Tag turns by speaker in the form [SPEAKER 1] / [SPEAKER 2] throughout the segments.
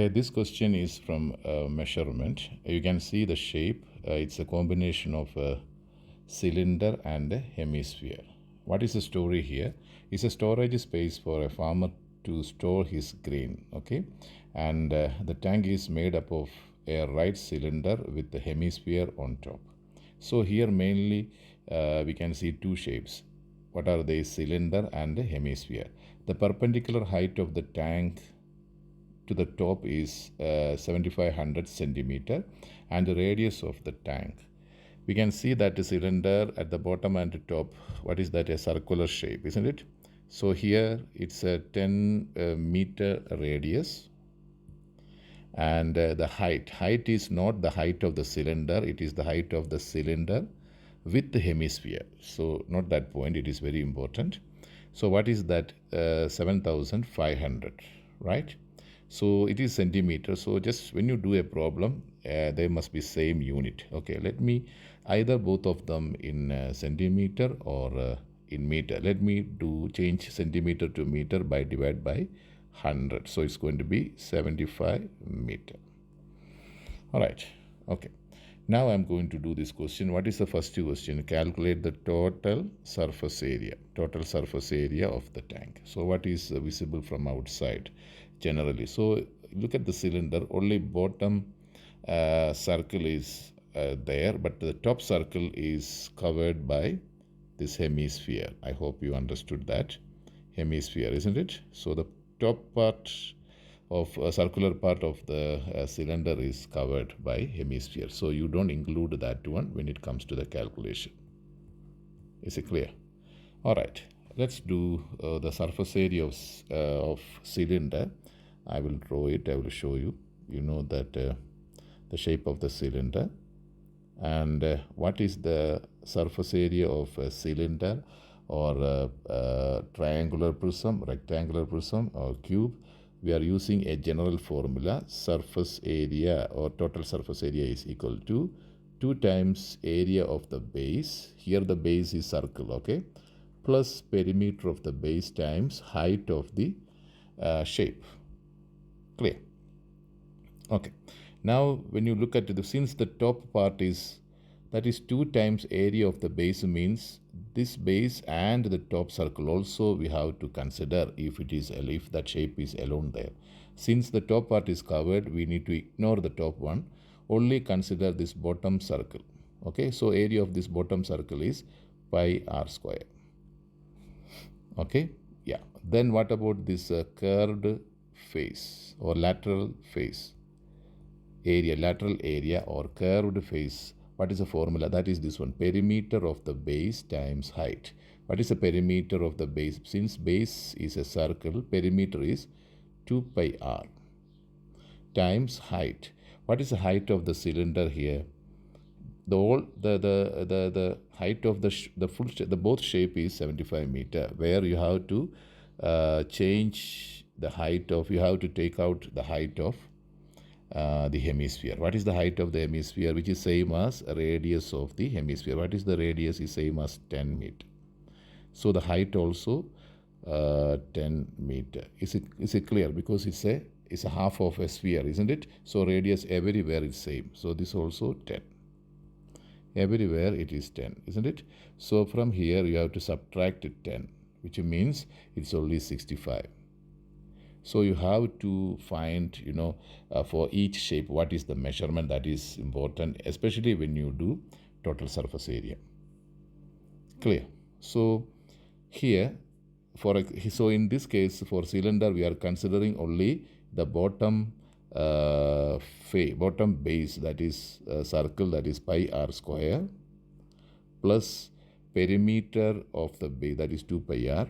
[SPEAKER 1] Okay, this question is from measurement. You can see the shape. It's a combination of a cylinder and a hemisphere. What is the story here? It's a storage space for a farmer to store his grain. Okay, and the tank is made up of a right cylinder with the hemisphere on top. So here mainly we can see two shapes. What are they? Cylinder and a hemisphere. The perpendicular height of the tank to the top is 7500 centimeter and the radius of the tank. We can see that the cylinder at the bottom and the top, what is that? A circular shape, isn't it? So here it's a 10 meter radius, and the height is not the height of the cylinder, it is the height of the cylinder with the hemisphere. So not that point, it is very important. So what is that? 7500, right? So it is centimeter. So just when you do a problem, they must be same unit. Okay, let me either both of them in centimeter or in meter. Let me do change centimeter to meter by divide by 100. So it's going to be 75 meter. All right. Okay. Now I'm going to do this question. What is the first question? Calculate the total surface area. Total surface area of the tank. So what is visible from outside generally? So look at the cylinder. Only bottom circle is there, but the top circle is covered by this hemisphere. I hope you understood that. Hemisphere, isn't it? So the top part of a circular part of the cylinder is covered by hemisphere. So you don't include that one when it comes to the calculation. Is it clear? All right. Let's do the surface area of cylinder. I will draw it. I will show you. You know that the shape of the cylinder. And what is the surface area of a cylinder or a triangular prism, rectangular prism or cube? We are using a general formula. Surface area or total surface area is equal to 2 times area of the base. Here the base is circle, okay, plus perimeter of the base times height of the shape. Clear? Okay. Now when you look at it, since the top part is, that is 2 times area of the base, means this base and the top circle also we have to consider if that shape is alone there. Since the top part is covered, we need to ignore the top one, only consider this bottom circle. Okay, so area of this bottom circle is pi r square. Okay, yeah. Then what about this curved face or lateral face area, lateral area or curved face? What is the formula? That is this one, perimeter of the base times height. What is the perimeter of the base? Since base is a circle, perimeter is 2 pi r times height. What is the height of the cylinder here? The height of the both shape is 75 meter, where you have to change the height of, you have to take out the height of the hemisphere. What is the height of the hemisphere? Which is same as radius of the hemisphere. What is the radius? Is same as 10 meter. So the height also 10 meter. Is it clear? Because it's a half of a sphere, isn't it? So radius everywhere is same. So this also 10. Everywhere it is 10, isn't it? So from here you have to subtract 10, which means it's only 65. So you have to find, for each shape, what is the measurement. That is important, especially when you do total surface area. Clear? So here, so in this case, for cylinder, we are considering only the bottom bottom base, that is circle, that is pi r square, plus perimeter of the base, that is 2 pi r,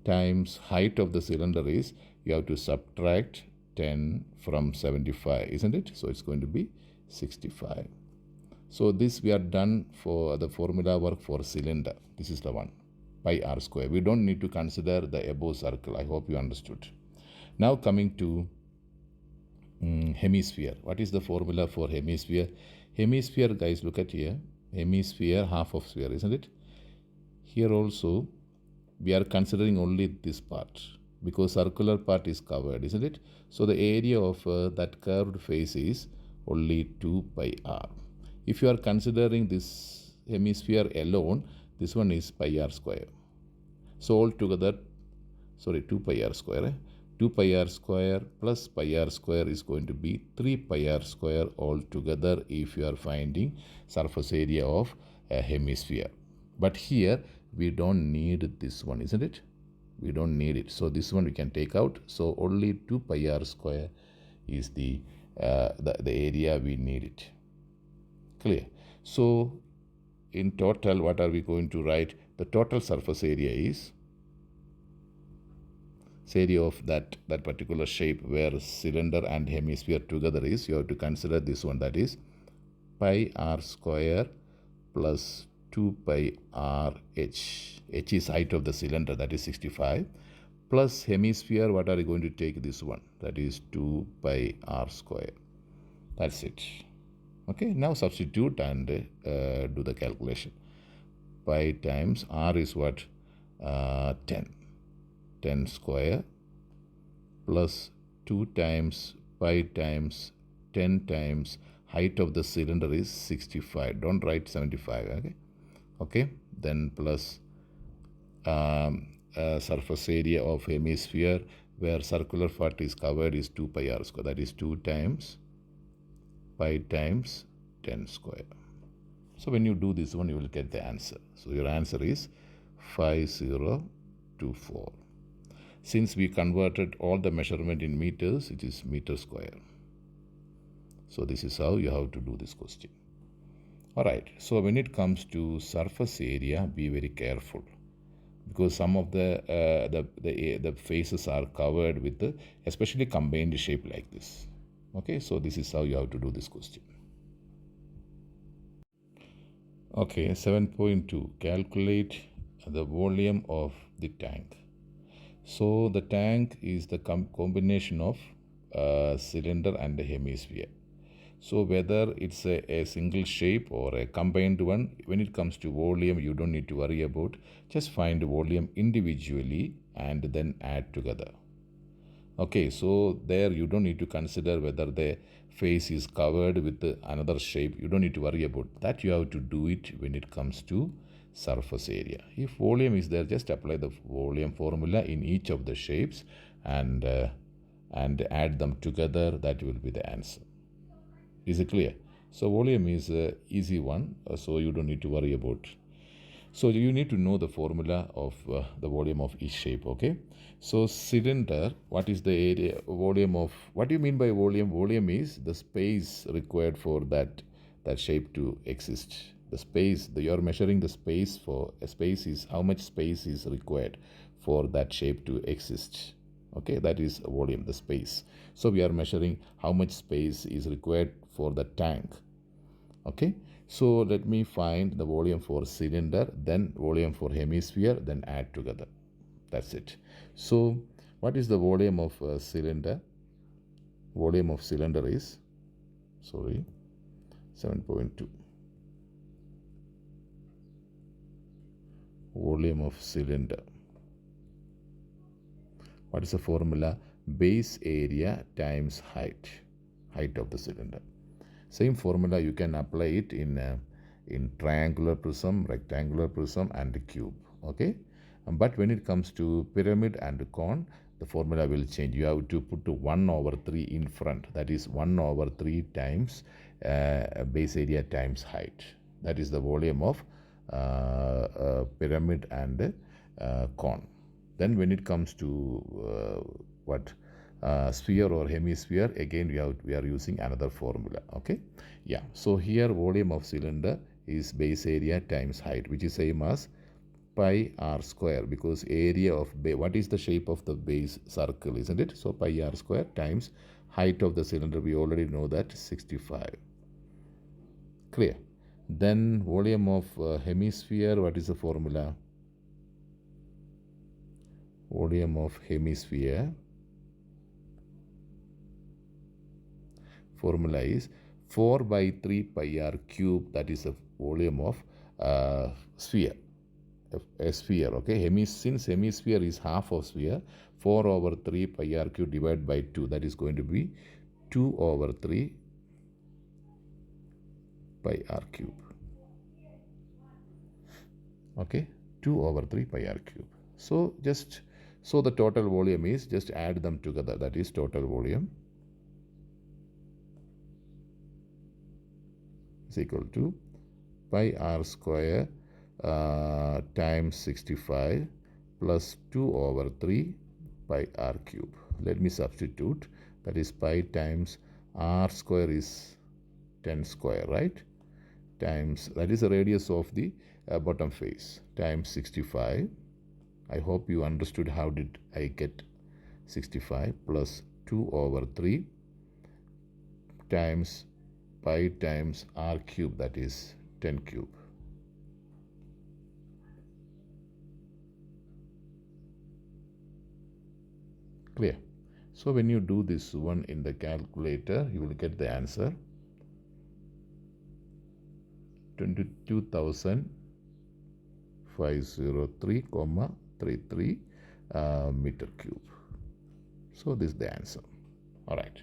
[SPEAKER 1] times height of the cylinder is, you have to subtract 10 from 75, isn't it? So it's going to be 65. So this we are done for the formula work for cylinder. This is the one, pi r square. We don't need to consider the above circle. I hope you understood. Now coming to hemisphere. What is the formula for hemisphere? Hemisphere, guys, look at here. Hemisphere, half of sphere, isn't it? Here also we are considering only this part. because circular part is covered, isn't it? So the area of that curved face is only 2 pi r. If you are considering this hemisphere alone, this one is pi r square. So altogether, sorry, 2 pi r square. 2 pi r square plus pi r square is going to be 3 pi r square altogether if you are finding surface area of a hemisphere. But here we don't need this one, isn't it? We don't need it. So this one we can take out. So only 2 pi r square is the area we need it. Clear? So in total, what are we going to write? The total surface area is area of that particular shape where cylinder and hemisphere together is, you have to consider this one, that is pi r square plus 2 pi r h. H is height of the cylinder, that is 65, plus hemisphere, what are you going to take this one? That is 2 pi r square. That's it. Okay, now substitute and do the calculation. Pi times r is what? 10. 10 square plus 2 times pi times 10 times height of the cylinder is 65. Don't write 75. Okay. Okay. Then plus surface area of hemisphere where circular part is covered is 2 pi r square. That is 2 times pi times 10 square. So when you do this one, you will get the answer. So your answer is 5024. Since we converted all the measurement in meters, it is meter square. So this is how you have to do this question. All right. So when it comes to surface area, be very careful because some of the faces are covered with especially combined shape like this. Okay. So this is how you have to do this question. Okay. 7.2. Calculate the volume of the tank. So the tank is the combination of cylinder and a hemisphere. So whether it's a single shape or a combined one, when it comes to volume, you don't need to worry about. Just find volume individually and then add together. Okay, so there you don't need to consider whether the face is covered with another shape. You don't need to worry about that. You have to do it when it comes to surface area. If volume is there, just apply the volume formula in each of the shapes and add them together. That will be the answer. Is it clear? So volume is an easy one, so you don't need to worry about. So you need to know the formula of the volume of each shape. Okay. So cylinder, what is the area volume of? What do you mean by volume? Volume is the space required for that shape to exist. The space, you are measuring the space for a space is how much space is required for that shape to exist. Okay, that is volume, the space. So we are measuring how much space is required for the tank. Okay, so let me find the volume for cylinder, then volume for hemisphere, then add together. That's it. So what is the volume of cylinder? Volume of cylinder is, 7.2. Volume of cylinder. What is the formula? Base area times height of the cylinder. Same formula you can apply it in triangular prism, rectangular prism and cube. Okay, but when it comes to pyramid and cone, the formula will change. You have to put 1/3 in front. That is 1/3 times base area times height. That is the volume of pyramid and cone. Then when it comes to sphere or hemisphere, again we are using another formula. Okay, yeah. So here volume of cylinder is base area times height, which is same as pi r square, because area of what is the shape of the base? Circle, isn't it? So pi r square times height of the cylinder, we already know that 65. Clear? Then volume of hemisphere, what is the formula? Volume of hemisphere formula is 4/3 pi r cube. That is the volume of sphere. a sphere. Okay, since hemisphere is half of sphere, 4 over 3 pi r cube divided by 2, that is going to be 2 over 3 pi r cube. Okay, 2 over 3 pi r cube. So the total volume is, just add them together, that is total volume is equal to pi r square times 65 plus 2 over 3 pi r cube. Let me substitute, that is pi times r square is 10 square, right, times, that is the radius of the bottom face, times 65. I hope you understood how did I get 65 plus 2 over 3 times pi times r cube, that is 10 cube. Clear? So when you do this one in the calculator, you will get the answer 22,503,33 meter cube. So this is the answer. All right.